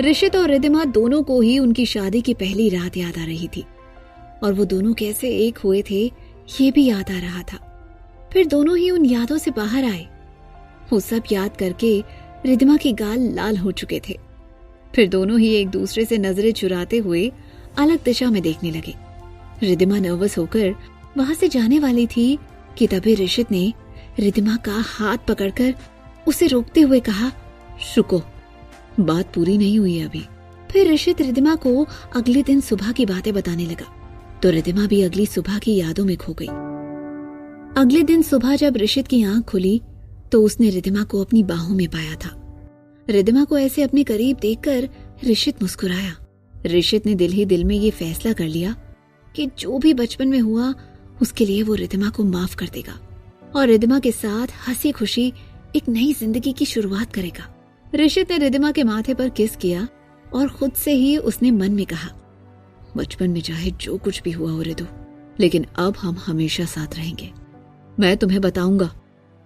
ऋषित और रिद्धिमा दोनों को ही उनकी शादी की पहली रात याद आ रही थी और वो दोनों कैसे एक हुए थे ये भी याद आ रहा था। फिर दोनों ही उन यादों से बाहर आए। वो सब याद करके रिद्धिमा के गाल लाल हो चुके थे। फिर दोनों ही एक दूसरे से नजरें चुराते हुए अलग दिशा में देखने लगे। रिद्धिमा नर्वस होकर वहां से जाने वाली थी कि तभी ऋषित ने रिद्धिमा का हाथ पकड़कर उसे रोकते हुए कहा, रुको, बात पूरी नहीं हुई अभी। फिर ऋषित रिद्धिमा को अगले दिन सुबह की बातें बताने लगा तो रिद्धिमा भी अगली सुबह की यादों में खो गई। अगले दिन सुबह जब ऋषित की आंख खुली तो उसने रिद्धिमा को अपनी बाहों में पाया था। रिद्धिमा को ऐसे अपने करीब देखकर ऋषित मुस्कुराया। ऋषित ने दिल ही दिल में ये फैसला कर लिया कि जो भी बचपन में हुआ उसके लिए वो रिद्धिमा को माफ कर देगा और रिद्धिमा के साथ हंसी खुशी एक नई जिंदगी की शुरुआत करेगा। ऋषित ने रिद्धिमा के माथे पर किस किया और खुद से ही उसने मन में कहा, बचपन में चाहे जो कुछ भी हुआ हो रिदु, लेकिन अब हम हमेशा साथ रहेंगे। मैं तुम्हें बताऊंगा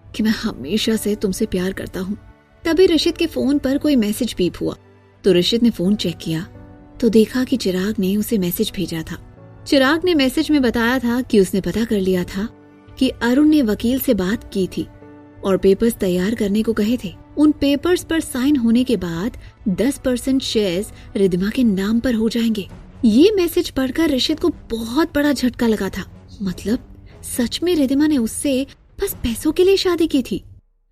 कि मैं हमेशा से तुमसे प्यार करता हूँ। तभी ऋषित के फोन पर कोई मैसेज बीप हुआ तो ऋषित ने फोन चेक किया तो देखा कि चिराग ने उसे मैसेज भेजा था। चिराग ने मैसेज में बताया था कि उसने पता कर लिया था कि अरुण ने वकील से बात की थी और पेपर्स तैयार करने को कहे थे। उन पेपर्स पर साइन होने के बाद 10% शेयर्स रिद्धिमा के नाम पर हो जाएंगे। ये मैसेज पढ़कर ऋषित को बहुत बड़ा झटका लगा था। मतलब सच में रिद्धिमा ने उससे बस पैसों के लिए शादी की थी।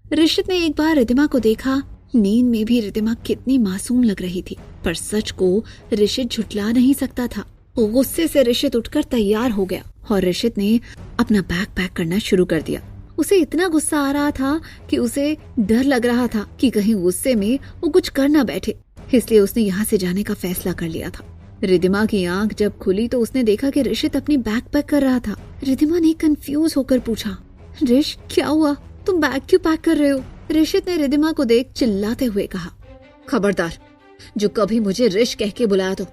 ऋषित ने एक बार रिद्धिमा को देखा। नींद में भी रिद्धिमा कितनी मासूम लग रही थी, पर सच को ऋषित झुठला नहीं सकता था। गुस्से से ऋषित उठकर तैयार हो गया और ऋषित ने अपना बैग पैक करना शुरू कर दिया। उसे इतना गुस्सा आ रहा था कि उसे डर लग रहा था कि कहीं गुस्से में वो कुछ कर ना बैठे, इसलिए उसने यहाँ से जाने का फैसला कर लिया था। रिद्धिमा की आंख जब खुली तो उसने देखा कि ऋषित अपनी बैग पैक कर रहा था। रिद्धिमा ने कंफ्यूज होकर पूछा, ऋष क्या हुआ, तुम बैग क्यों पैक कर रहे हो? ऋषित ने रिद्धिमा को देख चिल्लाते हुए कहा, खबरदार, जो कभी मुझे ऋष कह के बुलाया तो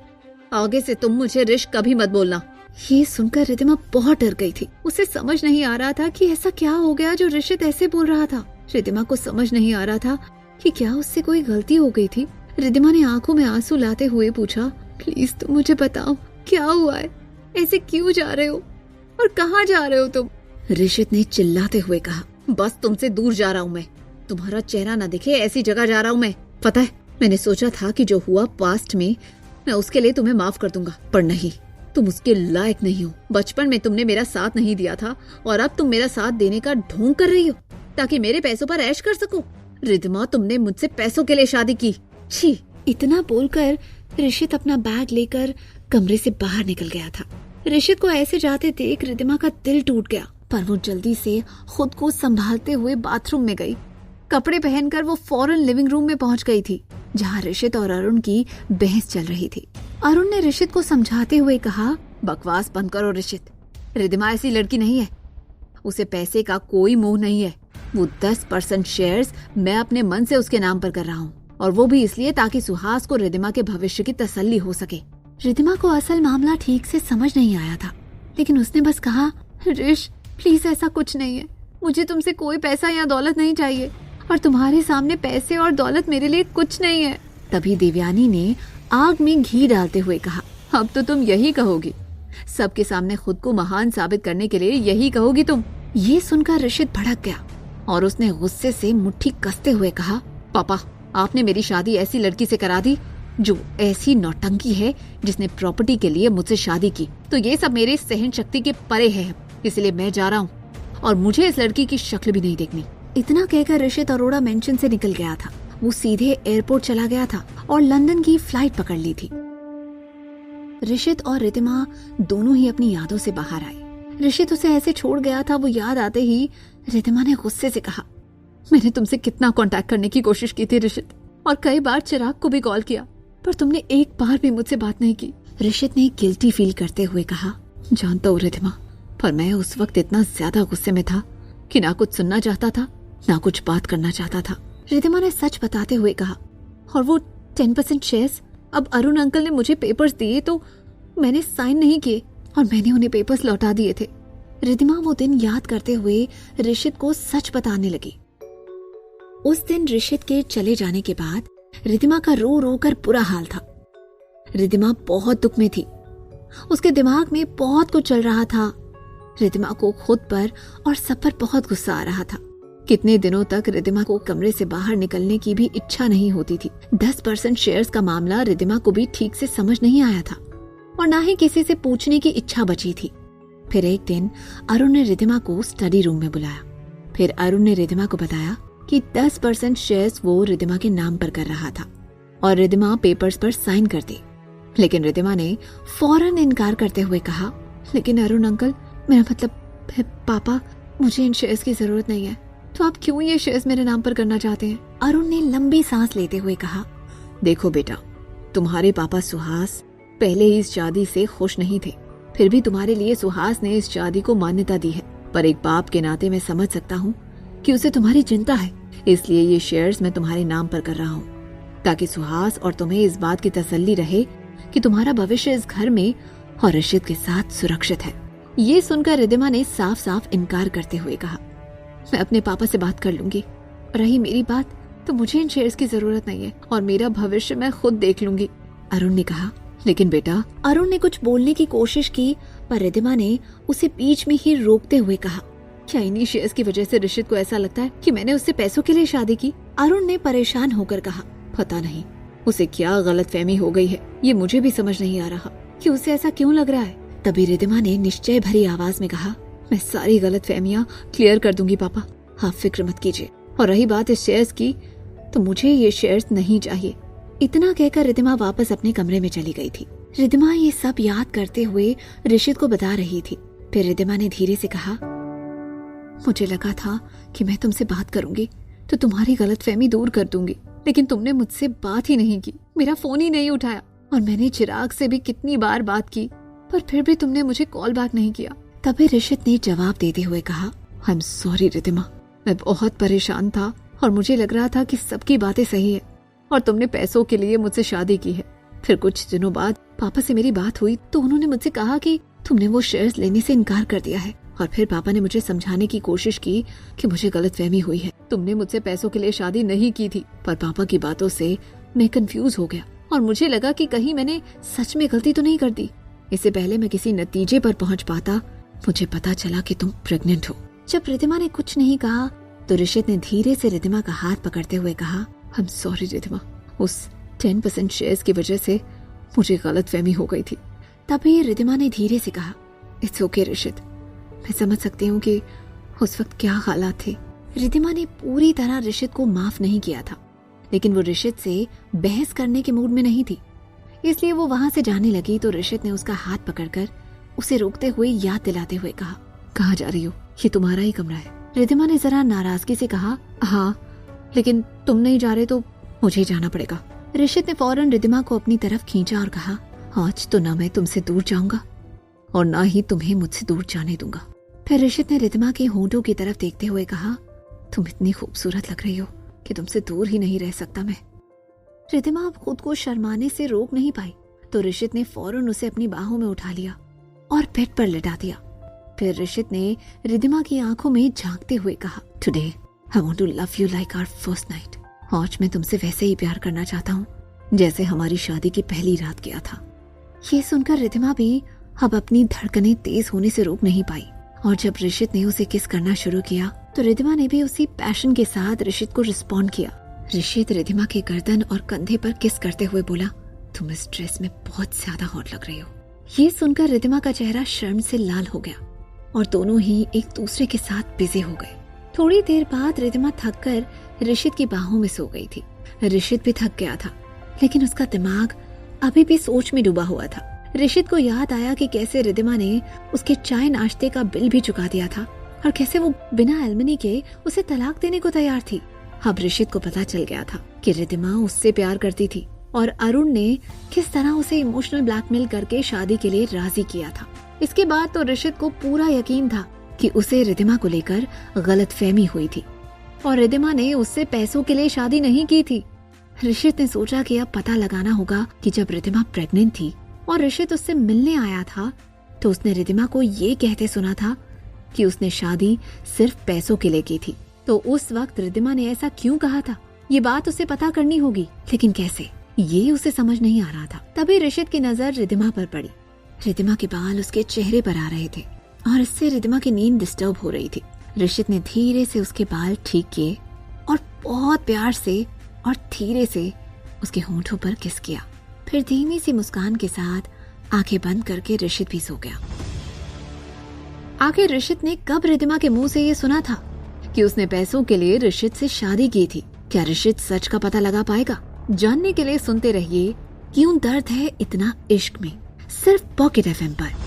आगे से तुम मुझे ऋष कभी मत बोलना। ये सुनकर रिद्धिमा बहुत डर गई थी। उसे समझ नहीं आ रहा था कि ऐसा क्या हो गया जो ऋषित ऐसे बोल रहा था। रिद्धिमा को समझ नहीं आ रहा था कि क्या उससे कोई गलती हो गई थी। रिद्धिमा ने आंखों में आंसू लाते हुए पूछा, प्लीज तुम मुझे बताओ क्या हुआ है, ऐसे क्यों जा रहे हो और कहाँ जा रहे हो तुम? ऋषित ने चिल्लाते हुए कहा, बस तुमसे दूर जा रहा हूँ मैं, तुम्हारा चेहरा न दिखे ऐसी जगह जा रहा हूँ मैं। पता है, मैंने सोचा था कि जो हुआ पास्ट में मैं उसके लिए तुम्हें माफ कर दूंगा, पर नहीं, तुम उसके लायक नहीं हो। बचपन में तुमने मेरा साथ नहीं दिया था और अब तुम मेरा साथ देने का ढोंग कर रही हो ताकि मेरे पैसों पर ऐश कर सको। रिद्धिमा, तुमने मुझसे पैसों के लिए शादी की। छी। इतना बोलकर ऋषित अपना बैग लेकर कमरे से बाहर निकल गया था। ऋषित को ऐसे जाते देख रिद्धिमा का दिल टूट गया, पर वो जल्दी से खुद को संभालते हुए बाथरूम में गई। कपड़े पहनकर वो फौरन लिविंग रूम में पहुंच गई थी जहां ऋषित और अरुण की बहस चल रही थी। अरुण ने ऋषित को समझाते हुए कहा, बकवास बंद करो ऋषित, रिद्धिमा ऐसी लड़की नहीं है, उसे पैसे का कोई मोह नहीं है। वो 10% शेयर्स मैं अपने मन से उसके नाम पर कर रहा हूँ, और वो भी इसलिए ताकि सुहास को रिद्धिमा के भविष्य की तसल्ली हो सके। रिद्धिमा को असल मामला ठीक से समझ नहीं आया था, लेकिन उसने बस कहा, ऋष प्लीज ऐसा कुछ नहीं है, मुझे तुमसे कोई पैसा या दौलत नहीं चाहिए और तुम्हारे सामने पैसे और दौलत मेरे लिए कुछ नहीं है। तभी देवयानी ने आग में घी डालते हुए कहा, अब तो तुम यही कहोगी, सबके सामने खुद को महान साबित करने के लिए यही कहोगी तुम। ये सुनकर ऋषित भड़क गया और उसने गुस्से से मुट्ठी कसते हुए कहा, पापा, आपने मेरी शादी ऐसी लड़की से करा दी जो ऐसी नौटंकी है, जिसने प्रॉपर्टी के लिए मुझसे शादी की, तो ये सब मेरे सहन शक्ति के परे है, इसलिए मैं जा रहा हूँ और मुझे इस लड़की की शक्ल भी नहीं देखनी। इतना कहकर ऋषित अरोड़ा मेंशन से निकल गया था। वो सीधे एयरपोर्ट चला गया था और लंदन की फ्लाइट पकड़ ली थी। ऋषित और रिद्धिमा दोनों ही अपनी यादों से बाहर आए। ऋषित उसे ऐसे छोड़ गया था, वो याद आते ही रिद्धिमा ने गुस्से से कहा, मैंने तुमसे कितना कांटेक्ट करने की कोशिश की थी ऋषित, और कई बार चिराग को भी कॉल किया, पर तुमने एक बार भी मुझसे बात नहीं की। ऋषित ने गिल्टी फील करते हुए कहा, जानता हूँ रिद्धिमा, पर मैं उस वक्त इतना ज्यादा गुस्से में था कि ना कुछ सुनना चाहता था ना कुछ बात करना चाहता था। रिद्धिमा ने सच बताते हुए कहा, और वो 10% शेयर्स अब अरुण अंकल ने मुझे पेपर्स दिए तो मैंने साइन नहीं किए और मैंने उन्हें पेपर्स लौटा दिए थे। रिद्धिमा वो दिन याद करते हुए ऋषित को सच बताने लगी। उस दिन ऋषित के चले जाने के बाद रिद्धिमा का रो रो कर बुरा हाल था। रिद्धिमा बहुत दुख में थी। उसके दिमाग में बहुत कुछ चल रहा था। रिद्धिमा को खुद पर और सब पर बहुत गुस्सा आ रहा था। कितने दिनों तक रिद्धिमा को कमरे से बाहर निकलने की भी इच्छा नहीं होती थी। 10% शेयर्स का मामला रिद्धिमा को भी ठीक से समझ नहीं आया था और ना ही किसी से पूछने की इच्छा बची थी। फिर एक दिन अरुण ने रिद्धिमा को स्टडी रूम में बुलाया। फिर अरुण ने रिद्धिमा को बताया कि 10% शेयर्स वो रिद्धिमा के नाम पर कर रहा था और रिद्धिमा पेपर्स पर साइन कर दी। लेकिन रिद्धिमा ने फौरन इनकार करते हुए कहा, लेकिन अरुण अंकल, मेरा मतलब है पापा, मुझे इन शेयर्स की जरूरत नहीं है, तो आप क्यों ये शेयर्स मेरे नाम पर करना चाहते हैं? अरुण ने लंबी सांस लेते हुए कहा, देखो बेटा, तुम्हारे पापा सुहास पहले ही इस शादी से खुश नहीं थे। फिर भी तुम्हारे लिए सुहास ने इस शादी को मान्यता दी है। पर एक बाप के नाते मैं समझ सकता हूँ कि उसे तुम्हारी चिंता है, इसलिए ये शेयर्स मैं तुम्हारे नाम पर कर रहा हूँ, ताकि सुहास और तुम्हें इस बात की तसल्ली रहे कि तुम्हारा भविष्य इस घर में और रिशित के साथ सुरक्षित है। ये सुनकर रिद्धिमा ने साफ साफ इनकार करते हुए कहा, मैं अपने पापा से बात कर लूंगी। रही मेरी बात, तो मुझे इन शेयर्स की जरूरत नहीं है और मेरा भविष्य मैं खुद देख लूंगी, अरुण ने कहा। लेकिन बेटा, अरुण ने कुछ बोलने की कोशिश की, पर रिद्धिमा ने उसे बीच में ही रोकते हुए कहा, क्या इन्हीं शेयर्स की वजह से रिशित को ऐसा लगता है कि मैंने उससे पैसों के लिए शादी की? अरुण ने परेशान होकर कहा, पता नहीं उसे क्या गलतफहमी हो गई है, ये मुझे भी समझ नहीं आ रहा कि उसे ऐसा क्यों लग रहा है। तभी रिद्धिमा ने निश्चय भरी आवाज में कहा, मैं सारी गलतफहमियां क्लियर कर दूंगी पापा, आप फिक्र मत कीजिए। और रही बात इस शेयर्स की, तो मुझे ये शेयर्स नहीं चाहिए। इतना कहकर रिद्धिमा वापस अपने कमरे में चली गई थी। रिद्धिमा ये सब याद करते हुए रिशित को बता रही थी। फिर रिद्धिमा ने धीरे से कहा, मुझे लगा था कि मैं तुमसे बात करूंगी तो तुम्हारी गलतफहमी दूर कर दूंगी, लेकिन तुमने मुझसे बात ही नहीं की, मेरा फोन ही नहीं उठाया। और मैंने चिराग से भी कितनी बार बात की, पर फिर भी तुमने मुझे कॉल बैक नहीं किया। तभी रिशित ने जवाब देते हुए कहा, आई एम सॉरी रिद्धिमा, मैं बहुत परेशान था और मुझे लग रहा था कि सबकी बातें सही है और तुमने पैसों के लिए मुझसे शादी की है। फिर कुछ दिनों बाद पापा से मेरी बात हुई तो उन्होंने मुझसे कहा कि तुमने वो शेयर्स लेने से इनकार कर दिया है। और फिर पापा ने मुझे समझाने की कोशिश की कि मुझे गलतफहमी हुई है, तुमने मुझसे पैसों के लिए शादी नहीं की थी। पर पापा की बातों से मैं कंफ्यूज हो गया और मुझे लगा कि कहीं मैंने सच में गलती तो नहीं कर दी। इससे पहले मैं किसी नतीजे पर पहुंच पाता, मुझे पता चला कि तुम प्रेग्नेंट हो। जब रिद्धिमा ने कुछ नहीं कहा तो रिशित ने धीरे से रिद्धिमा का हाथ पकड़ते हुए कहा, आई एम सॉरी रिद्धिमा, उस 10% शेयर्स की वजह से मुझे गलतफहमी हो गई थी। तभी रिद्धिमा ने धीरे से कहा, इट्स ओके रिशित, मैं समझ सकती हूँ कि उस वक्त क्या हालात थे। रिद्धिमा ने पूरी तरह रिशित को माफ नहीं किया था, लेकिन वो रिशित से बहस करने के मूड में नहीं थी, इसलिए वो वहां से जाने लगी तो रिशित ने उसका हाथ पकड़कर उसे रोकते हुए याद दिलाते हुए कहा, कहाँ जा रही हो? ये तुम्हारा ही कमरा है। रिद्धिमा ने जरा नाराजगी से कहा, हाँ, लेकिन तुम नहीं जा रहे तो मुझे जाना पड़ेगा। रिशित ने फौरन रिद्धिमा को अपनी तरफ खींचा और कहा, आज तो ना मैं तुमसे दूर जाऊंगा और ना ही तुम्हें मुझसे दूर जाने दूंगा। फिर रिशित ने रिद्धिमा के होंठों की तरफ देखते हुए कहा, तुम इतनी खूबसूरत लग रही हो कि तुमसे दूर ही नहीं रह सकता मैं। रिद्धिमा अब खुद को शर्माने से रोक नहीं पाई तो रिशित ने फौरन उसे अपनी बाहों में उठा लिया और बेड पर लिटा दिया। फिर रिशित ने रिद्धिमा की आंखों में झांकते हुए कहा, today I want to love you like our first night. आज मैं तुमसे वैसे ही प्यार करना चाहता हूँ जैसे हमारी शादी की पहली रात किया था। ये सुनकर रिद्धिमा भी अब अपनी धड़कनें तेज होने से रोक नहीं पाई और जब रिशित ने उसे किस करना शुरू किया तो रिद्धिमा ने भी उसी पैशन के साथ रिशित को रिस्पॉन्ड किया। रिशित रिद्धिमा के गर्दन और कंधे पर किस करते हुए बोला, तुम इस ड्रेस में बहुत ज्यादा हॉट लग रही हो। ये सुनकर रिद्धिमा का चेहरा शर्म से लाल हो गया और दोनों ही एक दूसरे के साथ बिजी हो गए। थोड़ी देर बाद रिद्धिमा थककर रिशित की बाहों में सो गई थी। रिशित भी थक गया था, लेकिन उसका दिमाग अभी भी सोच में डूबा हुआ था। रिशित को याद आया कि कैसे रिद्धिमा ने उसके चाय नाश्ते का बिल भी चुका दिया था और कैसे वो बिना एलमनी के उसे तलाक देने को तैयार थी। अब रिशित को पता चल गया था कि रिद्धिमा उससे प्यार करती थी और अरुण ने किस तरह उसे इमोशनल ब्लैकमेल करके शादी के लिए राजी किया था। इसके बाद तो रिशित को पूरा यकीन था कि उसे रिद्धिमा को लेकर गलतफहमी हुई थी और रिद्धिमा ने उससे पैसों के लिए शादी नहीं की थी। रिशित ने सोचा कि अब पता लगाना होगा कि जब रिद्धिमा प्रेग्नेंट थी और रिशित उससे मिलने आया था तो उसने रिद्धिमा को ये कहते सुना था कि उसने शादी सिर्फ पैसों के लिए की थी। तो उस वक्त रिद्धिमा ने ऐसा क्यों कहा था, ये बात उसे पता करनी होगी, लेकिन कैसे, ये उसे समझ नहीं आ रहा था। तभी ऋषित की नजर रिद्धिमा पर पड़ी। रिद्धिमा के बाल उसके चेहरे पर आ रहे थे और इससे रिद्धिमा की नींद डिस्टर्ब हो रही थी। ऋषित ने धीरे से उसके बाल ठीक किए और बहुत प्यार से और धीरे से उसके होंठों पर किस किया। फिर धीमी सी मुस्कान के साथ आंखें बंद करके ऋषित भी सो गया। आखिर ऋषित ने कब रिद्धिमा के मुंह से ये सुना था कि उसने पैसों के लिए ऋषित से शादी की थी? क्या ऋषित सच का पता लगा पाएगा? जानने के लिए सुनते रहिए क्यों दर्द है इतना इश्क में, सिर्फ पॉकेट FM पर।